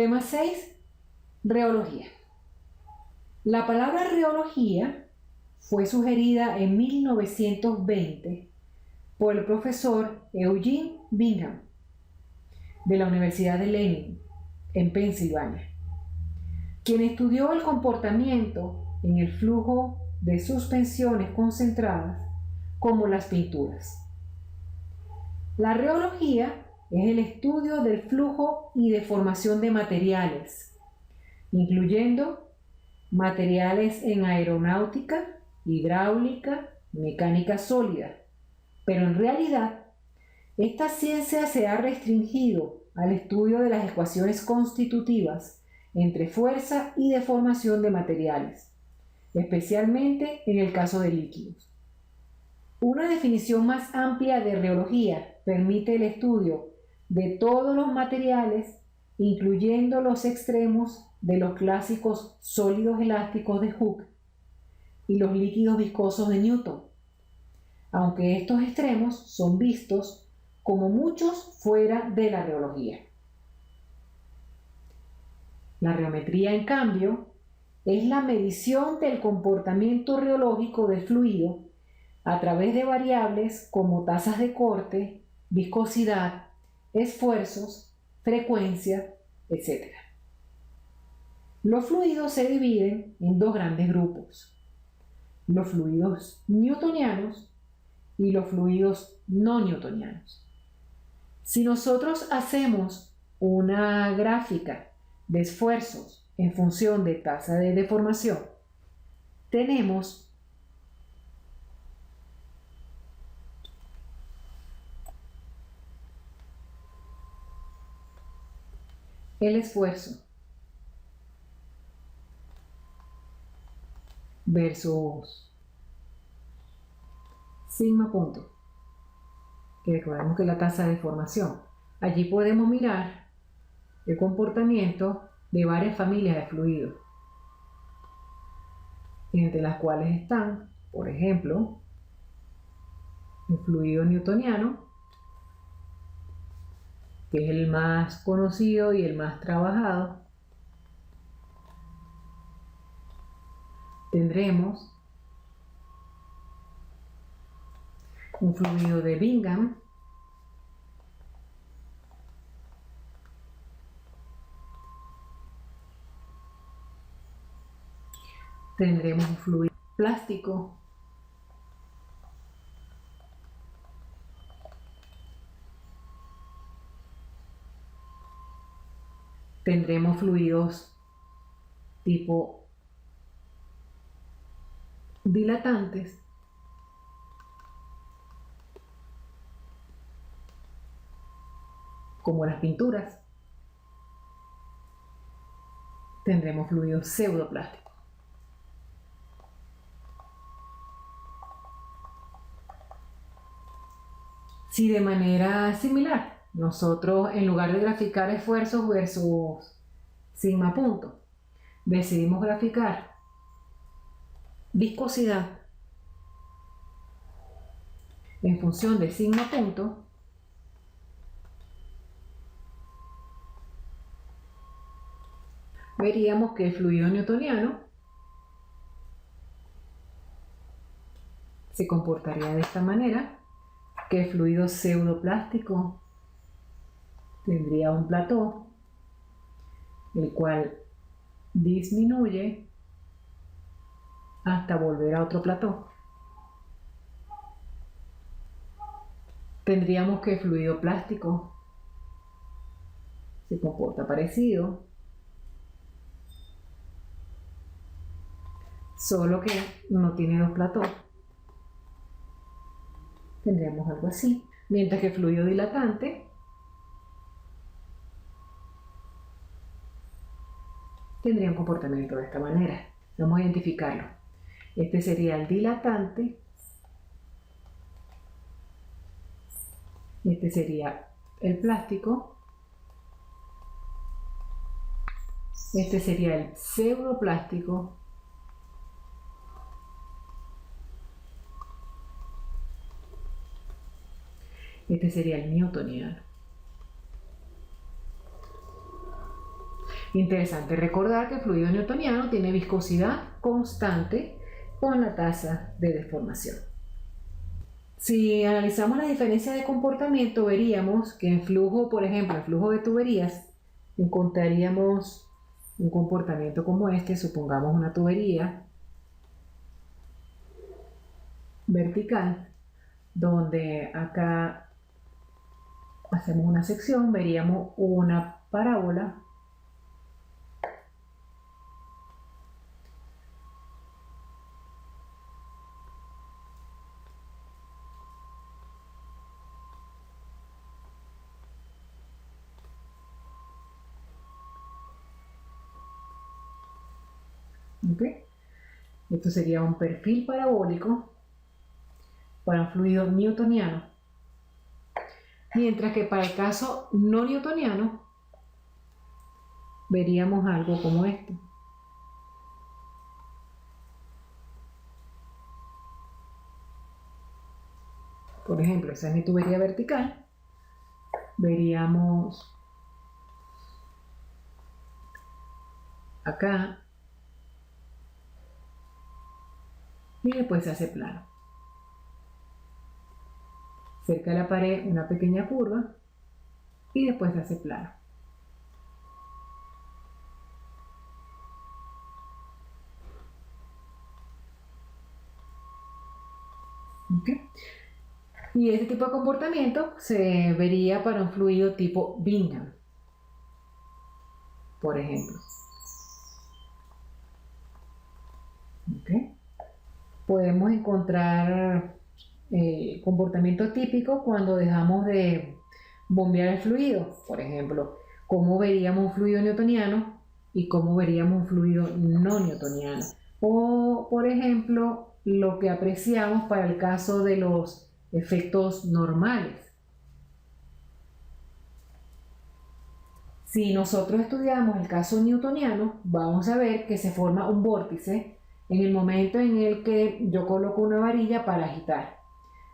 Tema 6. Reología. La palabra reología fue sugerida en 1920 por el profesor Eugene Bingham de la Universidad de Lenin, en Pensilvania, quien estudió el comportamiento en el flujo de suspensiones concentradas como las pinturas. La reología es el estudio del flujo y deformación de materiales, incluyendo materiales en aeronáutica, hidráulica, mecánica sólida, pero en realidad esta ciencia se ha restringido al estudio de las ecuaciones constitutivas entre fuerza y deformación de materiales, especialmente en el caso de líquidos. Una definición más amplia de reología permite el estudio de todos los materiales, incluyendo los extremos de los clásicos sólidos elásticos de Hooke y los líquidos viscosos de Newton, aunque estos extremos son vistos como muchos fuera de la reología. La reometría, en cambio, es la medición del comportamiento reológico del fluido a través de variables como tasas de corte, viscosidad, esfuerzos, frecuencia, etc. Los fluidos se dividen en dos grandes grupos: los fluidos newtonianos y los fluidos no newtonianos. Si nosotros hacemos una gráfica de esfuerzos en función de tasa de deformación, tenemos el esfuerzo versus sigma punto, que recordemos que es la tasa de deformación. Allí podemos mirar el comportamiento de varias familias de fluidos, entre las cuales están, por ejemplo, el fluido newtoniano, que es el más conocido y el más trabajado. Tendremos un fluido de Bingham, tendremos un fluido plástico, tendremos fluidos tipo dilatantes, como las pinturas, tendremos fluidos pseudoplásticos. Si de manera similar nosotros, en lugar de graficar esfuerzos versus sigma punto, decidimos graficar viscosidad en función de sigma punto, veríamos que el fluido newtoniano se comportaría de esta manera, que el fluido pseudoplástico tendría un plató, el cual disminuye hasta volver a otro plató. Tendríamos que el fluido plástico se comporta parecido, solo que no tiene dos platós. Tendríamos algo así. Mientras que el fluido dilatante tendría un comportamiento de esta manera. Vamos a identificarlo. Este sería el dilatante. Este sería el plástico. Este sería el pseudoplástico. Este sería el newtoniano. Interesante recordar que el fluido newtoniano tiene viscosidad constante con la tasa de deformación. Si analizamos la diferencia de comportamiento, veríamos que en flujo, por ejemplo, en flujo de tuberías, encontraríamos un comportamiento como este. Supongamos una tubería vertical, donde acá hacemos una sección, veríamos una parábola ¿okay? Esto sería un perfil parabólico para un fluido newtoniano, mientras que para el caso no newtoniano veríamos algo como esto. Por ejemplo, esa es mi tubería vertical. Veríamos acá y después se hace plano. Cerca de la pared una pequeña curva y después se hace plano. ¿Okay? Y este tipo de comportamiento se vería para un fluido tipo Bingham, por ejemplo. ¿Okay? Podemos encontrar comportamiento típico cuando dejamos de bombear el fluido. Por ejemplo, cómo veríamos un fluido newtoniano y cómo veríamos un fluido no newtoniano. O, por ejemplo, lo que apreciamos para el caso de los efectos normales. Si nosotros estudiamos el caso newtoniano, vamos a ver que se forma un vórtice en el momento en el que yo coloco una varilla para agitar.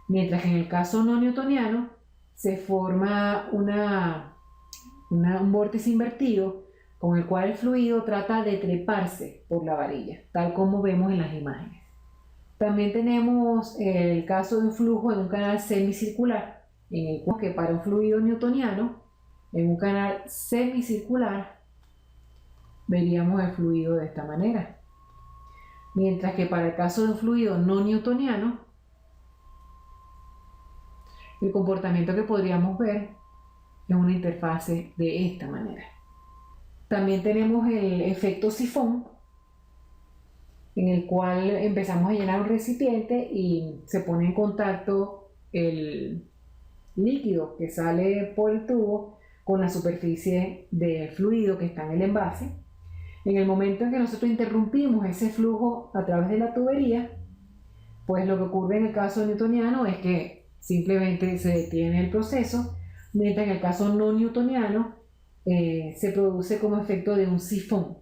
Mientras que en el caso no newtoniano se forma un vórtice invertido con el cual el fluido trata de treparse por la varilla, tal como vemos en las imágenes. También tenemos el caso de un flujo en un canal semicircular, en el cual que para un fluido newtoniano, en un canal semicircular, veríamos el fluido de esta manera. Mientras que para el caso de un fluido no newtoniano, el comportamiento que podríamos ver es una interfase de esta manera. También tenemos el efecto sifón, en el cual empezamos a llenar un recipiente y se pone en contacto el líquido que sale por el tubo con la superficie del fluido que está en el envase. En el momento en que nosotros interrumpimos ese flujo a través de la tubería, pues lo que ocurre en el caso newtoniano es que simplemente se detiene el proceso, mientras en el caso no newtoniano se produce como efecto de un sifón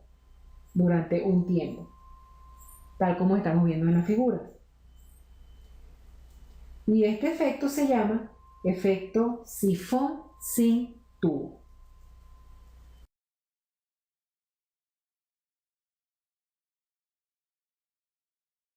durante un tiempo, tal como estamos viendo en la figura. Y este efecto se llama efecto sifón sin tubo.